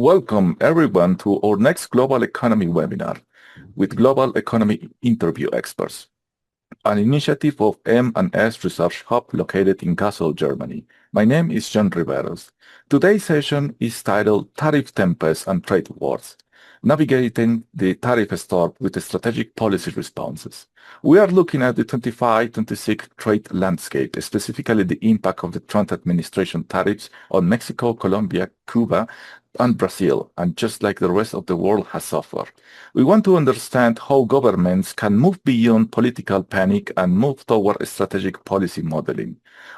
Welcome everyone to our next Global Economy webinar with Global Economy Interview Experts, an initiative of M&S Research Hub located in Kassel, Germany. My name is John Riveros. Today's session is titled Tariff Tempest and Trade Wars, Navigating the Tariff Storm with Strategic Policy Responses. We are looking at the 25-26 trade landscape, specifically the impact of the Trump administration tariffs on Mexico, Colombia, Cuba, and Brazil, and just like the rest of the world has suffered. We want to understand how governments can move beyond political panic and move toward strategic policy modeling.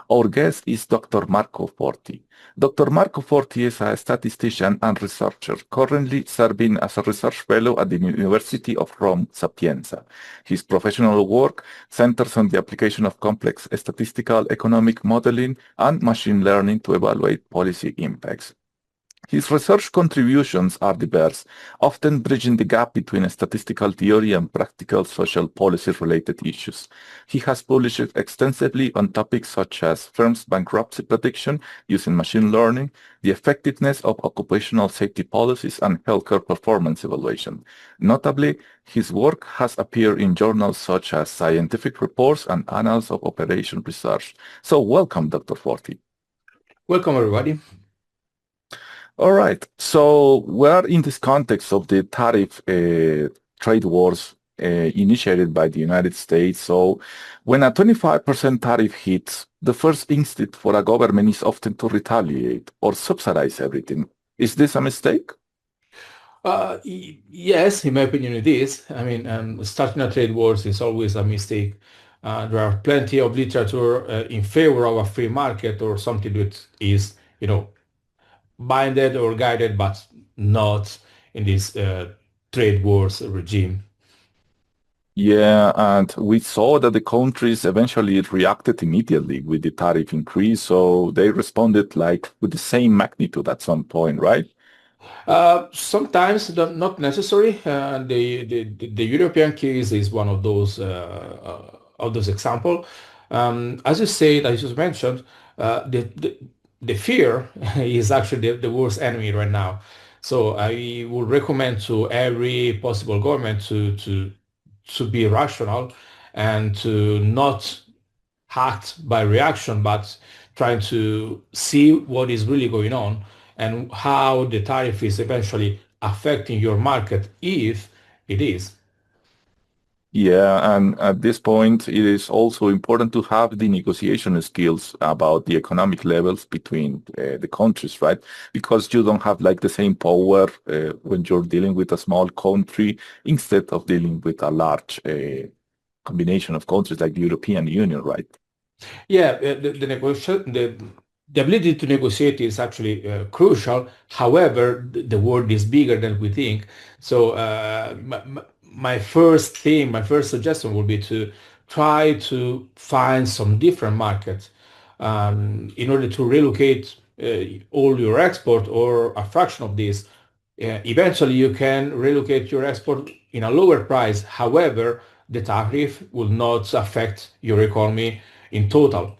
Our guest is Dr. Marco Forti. Dr. Marco Forti is a statistician and researcher, currently serving as a research fellow at the University of Rome, Sapienza. His professional work centers on the application of complex statistical economic modeling and machine learning to evaluate policy impacts. His research contributions are diverse, often bridging the gap between statistical theory and practical social policy-related issues. He has published extensively on topics such as firms' bankruptcy prediction using machine learning, the effectiveness of occupational safety policies, and healthcare performance evaluation. Notably, his work has appeared in journals such as Scientific Reports and Annals of Operation Research. So welcome, Dr. Forti. Welcome, everybody. All right. So we're in this context of the tariff trade wars initiated by the United States. So when a 25% tariff hits, the first instinct for a government is often to retaliate or subsidize everything. Is this a mistake? Yes, in my opinion, it is. I mean, starting a trade wars is always a mistake. There are plenty of literature in favor of a free market or something that is, binded or guided, but not in this trade wars regime. Yeah, and we saw that the countries eventually reacted immediately with the tariff increase, so they responded like with the same magnitude at some point, right? Sometimes not necessary. The European case is one of those examples. As you said, as you mentioned, the fear is actually the worst enemy right now. So I would recommend to every possible government to be rational and to not act by reaction, but trying to see what is really going on and how the tariff is eventually affecting your market, if it is. Yeah, and at this point, it is also important to have the negotiation skills about the economic levels between the countries, right? Because you don't have like the same power when you're dealing with a small country instead of dealing with a large combination of countries like the European Union, right? Yeah, the ability to negotiate is actually crucial. However, the world is bigger than we think. So my first suggestion would be to try to find some different markets in order to relocate all your export or a fraction of this. Eventually, you can relocate your export in a lower price. However, the tariff will not affect your economy in total.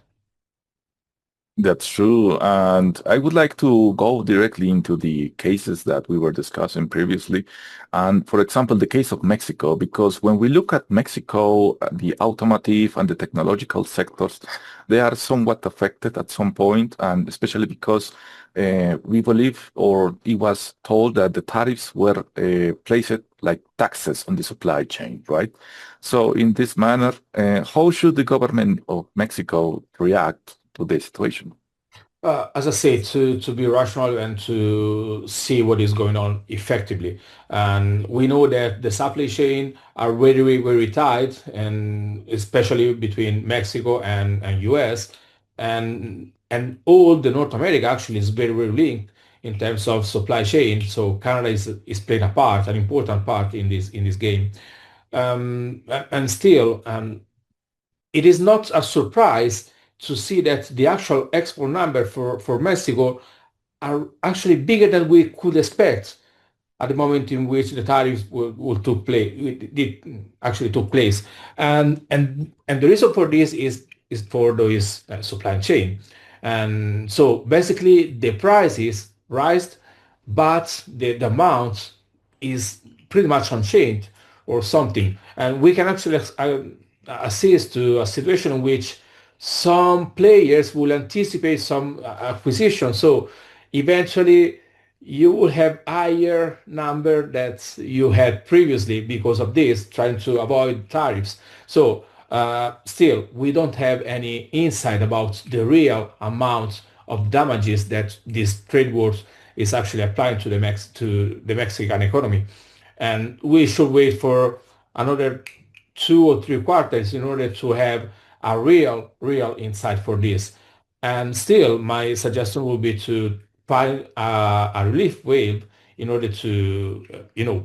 That's true. And I would like to go directly into the cases that we were discussing previously. And for example, the case of Mexico, because when we look at Mexico, the automotive and the technological sectors, they are somewhat affected at some point, and especially because we believe, or it was told that the tariffs were placed like taxes on the supply chain, right? So in this manner, how should the government of Mexico react to the situation? As I say, to be rational and to see what is going on effectively. And we know that the supply chain are very, very, very tight, and especially between Mexico and US. And all the North America actually is very, very linked in terms of supply chain. So Canada is playing a part, an important part in this game. And still, it is not a surprise to see that the actual export number for Mexico are actually bigger than we could expect at the moment in which the tariffs will actually took place. And the reason for this is for those supply chain. And so basically the prices rise but the amount is pretty much unchanged or something. And we can actually assist to a situation in which some players will anticipate some acquisition. So eventually you will have higher number that you had previously because of this, trying to avoid tariffs. So still, we don't have any insight about the real amount of damages that this trade wars is actually applying to the Mexican economy. And we should wait for another 2 or 3 quarters in order to have a real insight for this. And still, my suggestion would be to find a relief wave in order to,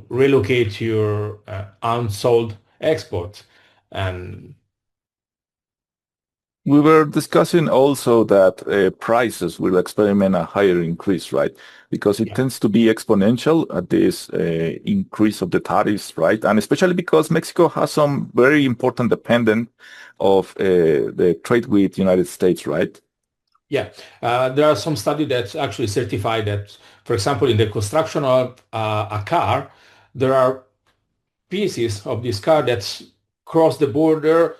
relocate your unsold export. And We were discussing also that prices will experiment a higher increase, right? Because it yeah, tends to be exponential at this increase of the tariffs, right? And especially because Mexico has some very important dependent of the trade with United States, right? yeah. There are some studies that actually certify that, for example, in the construction of a car, there are pieces of this car that cross the border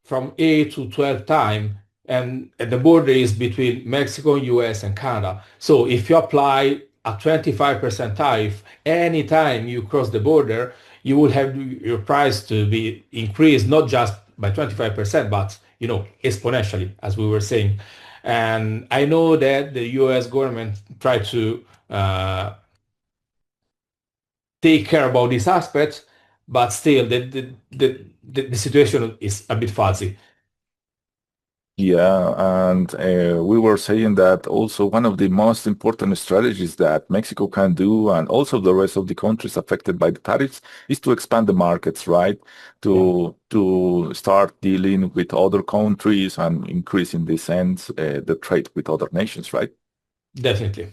from 8 to 12 times, and the border is between Mexico, US, and Canada. So if you apply a 25% tariff anytime you cross the border, you will have your price to be increased not just by 25%, but exponentially, as we were saying. And I know that the US government tried to take care about this aspect, but still the situation is a bit fuzzy. Yeah, and we were saying that also one of the most important strategies that Mexico can do, and also the rest of the countries affected by the tariffs, is to expand the markets, right? Yeah, To start dealing with other countries and increase in this sense the trade with other nations, right? definitely.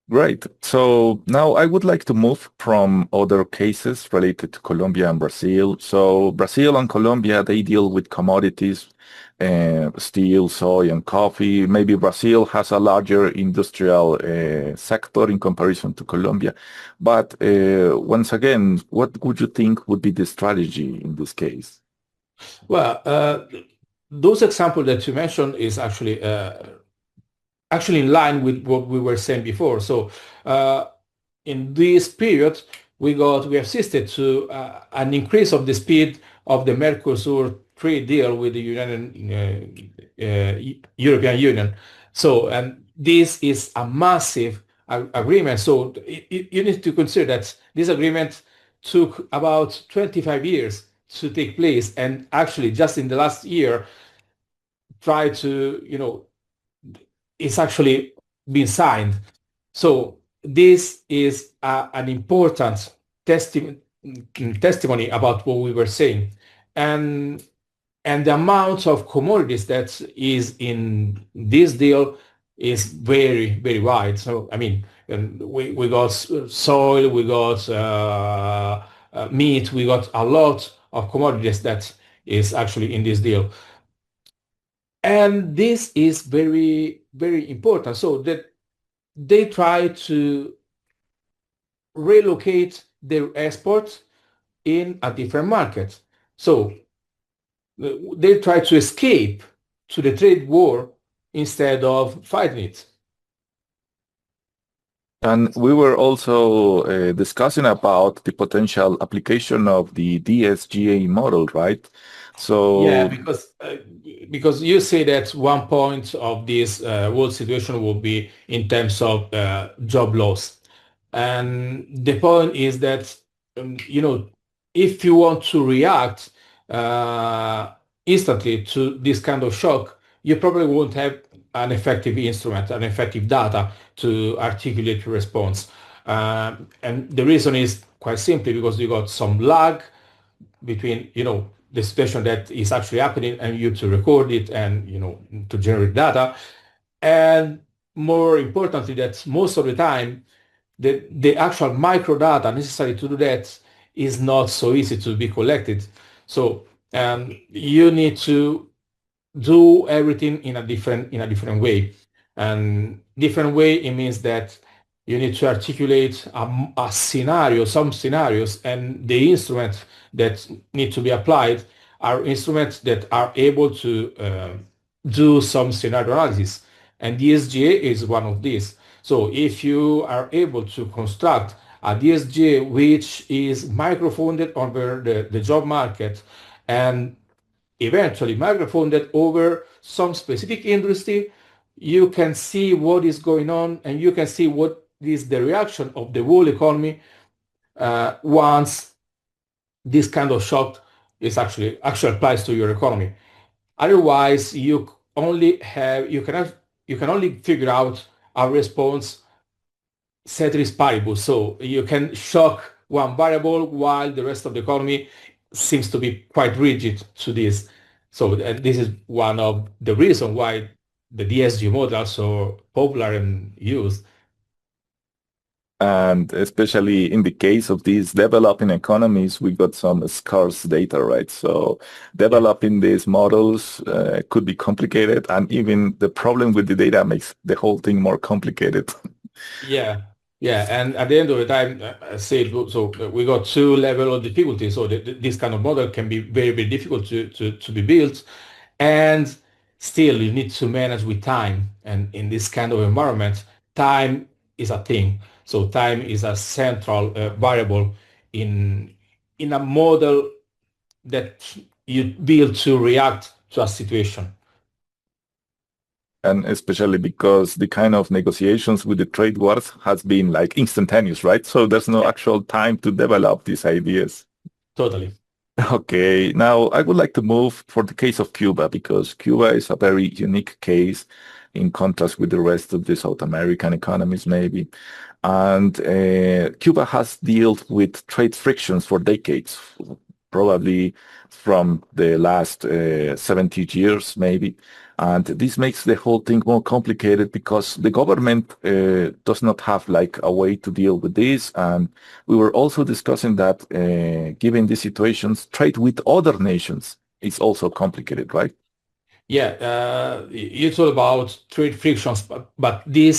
Great. So now I would like to move from other cases related to Colombia and Brazil. So Brazil and Colombia, they deal with commodities, steel, soy, and coffee. Maybe Brazil has a larger industrial sector in comparison to Colombia. But once again, what would you think would be the strategy in this case? Well, those examples that you mentioned is actually in line with what we were saying before. So in this period, we assisted to an increase of the speed of the Mercosur trade deal with the European Union. So, and this is a massive agreement. So you need to consider that this agreement took about 25 years to take place, and actually just in the last year, try to, it's actually been signed. So this is an important testimony about what we were saying, and the amount of commodities that is in this deal is very wide. So I mean, and we got soil, we got meat, we got a lot of commodities that is actually in this deal, and this is very important. So that they try to relocate their exports in a different market. So they try to escape to the trade war instead of fighting it. And we were also discussing about the potential application of the DSGE model, right? Yeah, So because you say that one point of this world situation will be in terms of job loss, and the point is that if you want to react uh, instantly to this kind of shock, you probably won't have an effective instrument, an effective data to articulate your response. And the reason is quite simply because you got some lag between the situation that is actually happening and you to record it and to generate data, and more importantly that most of the time the actual micro data necessary to do that is not so easy to be collected. So you need to do everything in a different way, and different way, it means that you need to articulate a scenario, some scenarios, and the instruments that need to be applied are instruments that are able to do some scenario analysis. And DSGE is one of these. So if you are able to construct a DSGE which is micro-funded over the job market and eventually micro-funded over some specific industry, you can see what is going on and you can see what is the reaction of the whole economy once this kind of shock is actually applies to your economy. Otherwise, you can only figure out a response ceteris paribus. So you can shock one variable while the rest of the economy seems to be quite rigid to this. So this is one of the reasons why the DSG model are so popular and used. And especially in the case of these developing economies, we got some scarce data, right? So Yeah. developing these models could be complicated, and even the problem with the data makes the whole thing more complicated. Yeah, yeah, and at the end of the time, I said so. We got two level of difficulty. So this kind of model can be very, very difficult to be built, and still you need to manage with time. And in this kind of environment, time is a thing. So time is a central variable in in a model that you build to react to a situation. And especially because the kind of negotiations with the trade wars has been like instantaneous, right? So there's no Yeah, actual time to develop these ideas. totally. Okay, now I would like to move for the case of Cuba because Cuba is a very unique case in contrast with the rest of the South American economies, maybe. And Cuba has dealt with trade frictions for decades, probably from the last 70 years, maybe. And this makes the whole thing more complicated because the government does not have like a way to deal with this. And we were also discussing that given these situations, trade with other nations is also complicated, right? Yeah, you talk about trade frictions, but the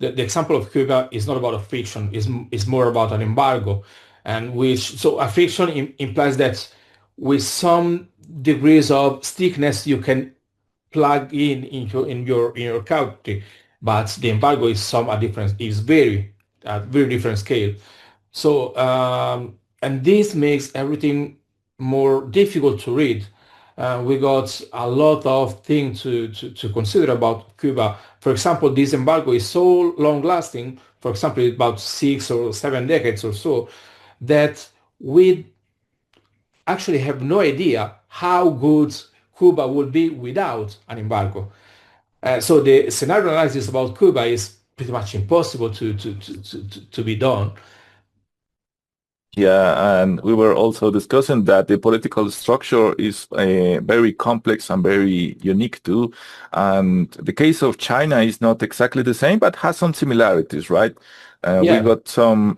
example of Cuba is not about a friction, is more about an embargo. And which, so a friction implies that with some degrees of stickiness, you can plug in your country, but the embargo is some a difference, is very different scale. So, and this makes everything more difficult to read. We got a lot of things to consider about Cuba. For example, this embargo is so long lasting, for example, about 6 or 7 decades or so, that we actually have no idea how good Cuba would be without an embargo. So the scenario analysis about Cuba is pretty much impossible to be done. Yeah, and we were also discussing that the political structure is very complex and very unique too. And the case of China is not exactly the same, but has some similarities, right? We Yeah, got some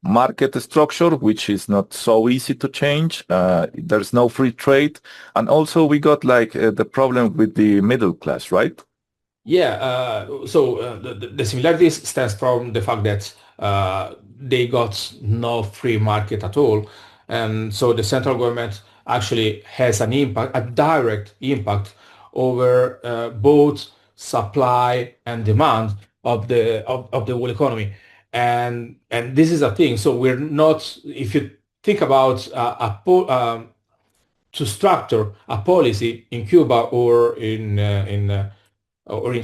market structure, which is not so easy to change. There's no free trade. And also we got like the problem with the middle class, right? yeah. The similarities stems from the fact that they got no free market at all, and so the central government actually has an impact, a direct impact over both supply and demand of the whole economy, and this is a thing. So we're not, if you think about to structure a policy in Cuba or in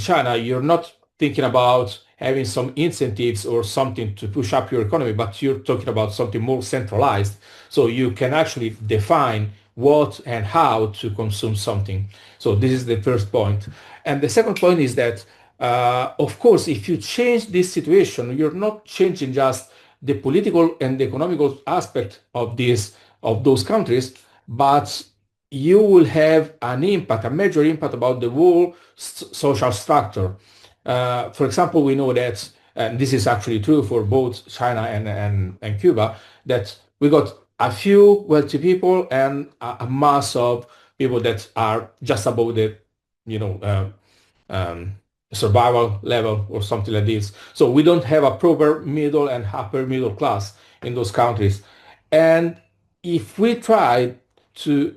China, you're not thinking about having some incentives or something to push up your economy, but you're talking about something more centralized. So you can actually define what and how to consume something. So this is the first point. And the second point is that, of course, if you change this situation, you're not changing just the political and the economical aspect of those countries, but you will have an impact, a major impact about the whole social structure. For example, we know that, and this is actually true for both China and Cuba, that we got a few wealthy people and a mass of people that are just above the, you know, survival level or something like this. So we don't have a proper middle and upper middle class in those countries. And if we try to,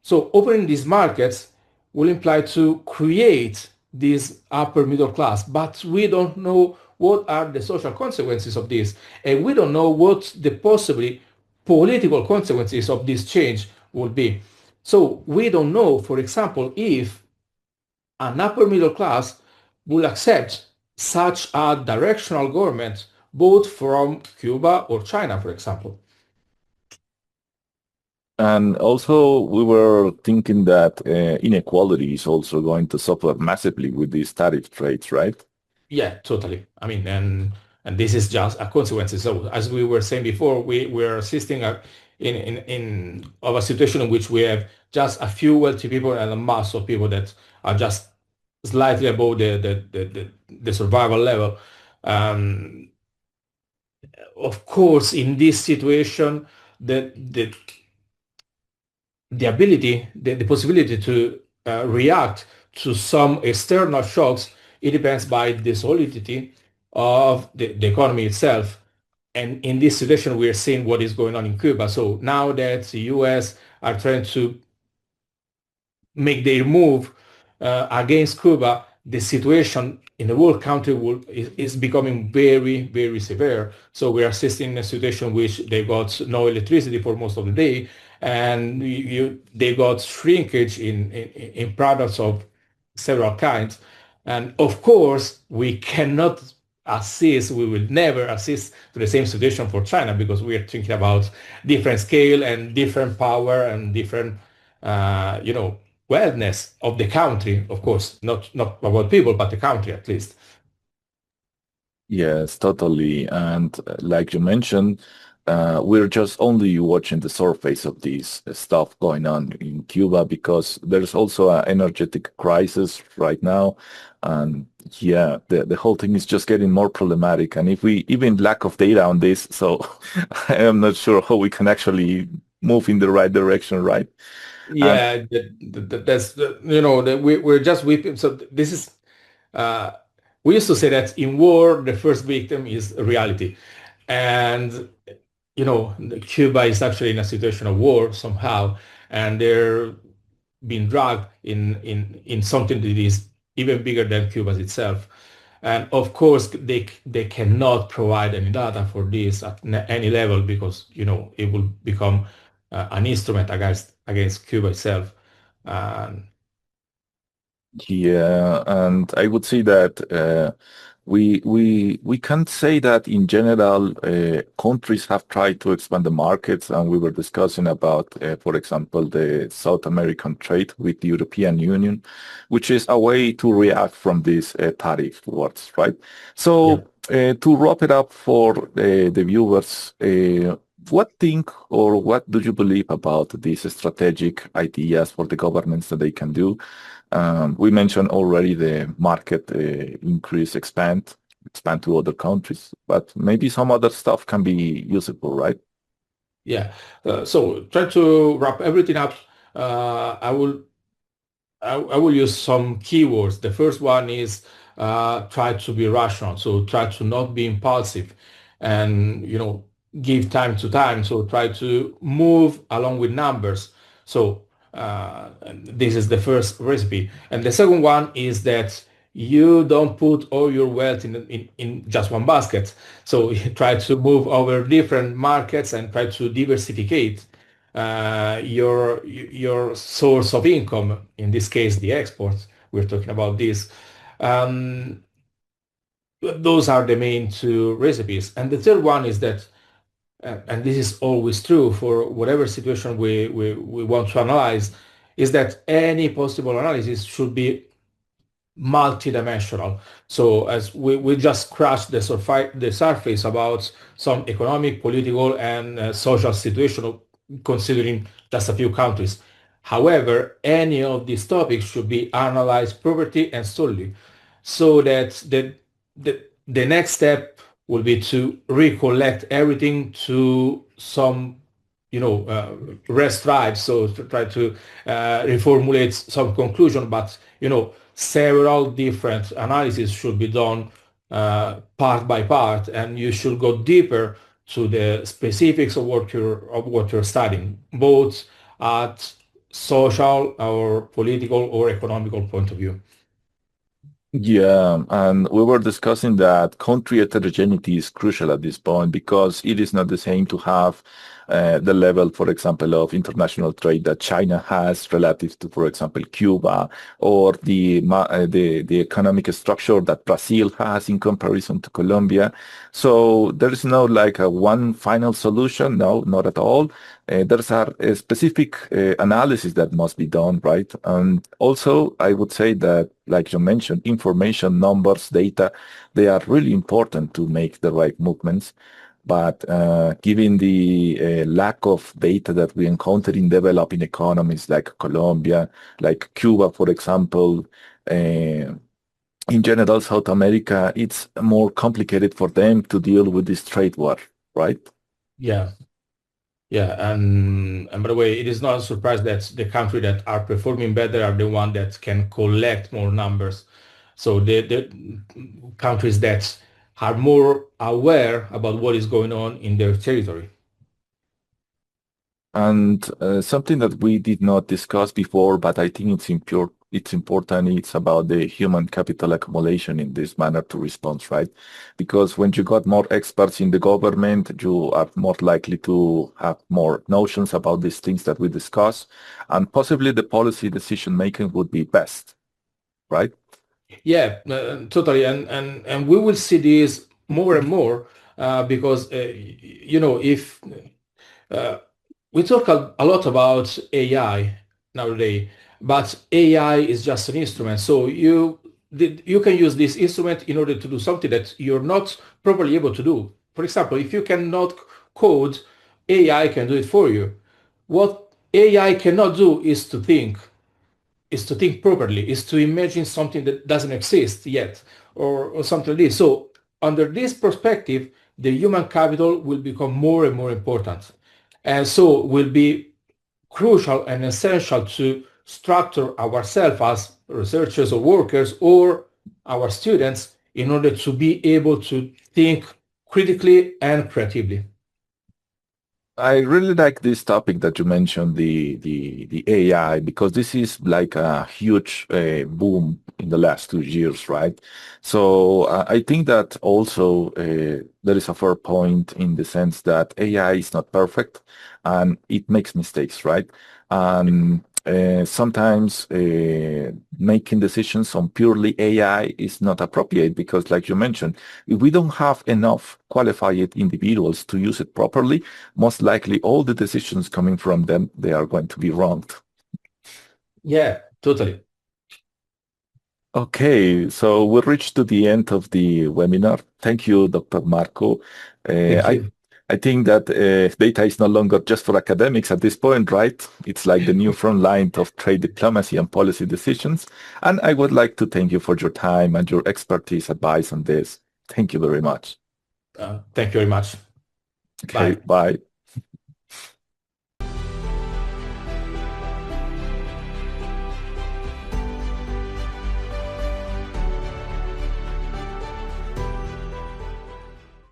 so opening these markets will imply to create this upper middle class, but we don't know what are the social consequences of this, and we don't know what the possibly political consequences of this change will be. So we don't know, for example, if an upper middle class will accept such a directional government, both from Cuba or China, for example. And also, we were thinking that inequality is also going to suffer massively with these tariff trades, right? Yeah, totally. I mean, and this is just a consequence. So as we were saying before, we're assisting in of a situation in which we have just a few wealthy people and a mass of people that are just slightly above the survival level. Um, of course, in this situation, the the possibility to react to some external shocks, it depends by the solidity of the economy itself. And in this situation, we are seeing what is going on in Cuba. So now that the US are trying to make their move against Cuba, the situation in the whole country is becoming very, very severe. So we are assisting in a situation which they got no electricity for most of the day, and they got shrinkage in products of several kinds. And of course, we cannot assist, we will never assist to the same situation for China because we are thinking about different scale and different power and different, wellness of the country, of course, not about people, but the country at least. Yes, totally. And like you mentioned, we're just only watching the surface of this stuff going on in Cuba because there's also an energetic crisis right now. And yeah, the whole thing is just getting more problematic. And if we even lack of data on this, so I am not sure how we can actually move in the right direction, right? And Yeah, that's we're just weeping. So this is uh, we used to say that in war the first victim is reality, and Cuba is actually in a situation of war somehow, and they're being dragged in something that is even bigger than Cuba itself. And of course, they cannot provide any data for this at any level because it will become an instrument against Cuba itself. And yeah, and I would say that we can't say that in general countries have tried to expand the markets, and we were discussing about, for example, the South American trade with the European Union, which is a way to react from these tariff wars, right? yeah, So to wrap it up for the viewers, what think or what do you believe about these strategic ideas for the governments that they can do? We mentioned already the market expand to other countries, but maybe some other stuff can be usable, right? yeah. So try to wrap everything up. I will I will use some keywords. The first one is try to be rational. So try to not be impulsive and, give time to time. So try to move along with numbers. So this is the first recipe. And the second one is that you don't put all your wealth in just one basket. So try to move over different markets and try to diversificate your source of income, in this case, the exports. We're talking about this. Um, those are the main two recipes. And the third one is that, and this is always true for whatever situation we want to analyze, is that any possible analysis should be multidimensional. So as we just scratched the surface about some economic, political, and social situation considering just a few countries. However, any of these topics should be analyzed properly and solely, so that the next step will be to recollect everything to some rest right, so to try to reformulate some conclusion, but several different analyses should be done part by part, and you should go deeper to the specifics of what you're studying, both at social or political or economical point of view. Yeah, and we were discussing that country heterogeneity is crucial at this point because it is not the same to have the level, for example, of international trade that China has relative to, for example, Cuba, or the economic structure that Brazil has in comparison to Colombia. So there is no like a one final solution. No, not at all. There's a specific analysis that must be done, right? And also, I would say that, like you mentioned, information, numbers, data, they are really important to make the right movements. But given the lack of data that we encounter in developing economies like Colombia, like Cuba, for example, in general, South America, it's more complicated for them to deal with this trade war, right? Yeah. Yeah, and by the way, it is not a surprise that the country that are performing better are the one that can collect more numbers. So the countries that are more aware about what is going on in their territory. And something that we did not discuss before, but I think it's important, it's about the human capital accumulation in this manner to respond, right? Because when you got more experts in the government, you are more likely to have more notions about these things that we discuss, and possibly the policy decision making would be best, right? Yeah, totally. And we will see this more and more because if uh, we talk a lot about AI nowadays, but AI is just an instrument. So you can use this instrument in order to do something that you're not properly able to do. For example, if you cannot code, AI can do it for you. What AI cannot do is to think properly, is to imagine something that doesn't exist yet, or something like this. So under this perspective, the human capital will become more and more important. And so will be crucial and essential to structure ourselves as researchers or workers or our students in order to be able to think critically and creatively. I really like this topic that you mentioned, the AI, because this is like a huge boom in the last 2 years, right? So I think that also there is a fair point in the sense that AI is not perfect and it makes mistakes, right? And sometimes making decisions on purely AI is not appropriate because, like you mentioned, if we don't have enough qualified individuals to use it properly, most likely all the decisions coming from them, they are going to be wrong. Yeah, totally. Okay, so we reached to the end of the webinar. Thank you, Dr. Marco. Uh, Thank I you. I think that data is no longer just for academics at this point, right? It's like the new front line of trade diplomacy and policy decisions. And I would like to thank you for your time and your expertise advice on this. Thank you very much. Thank you very much. Okay, Bye. bye.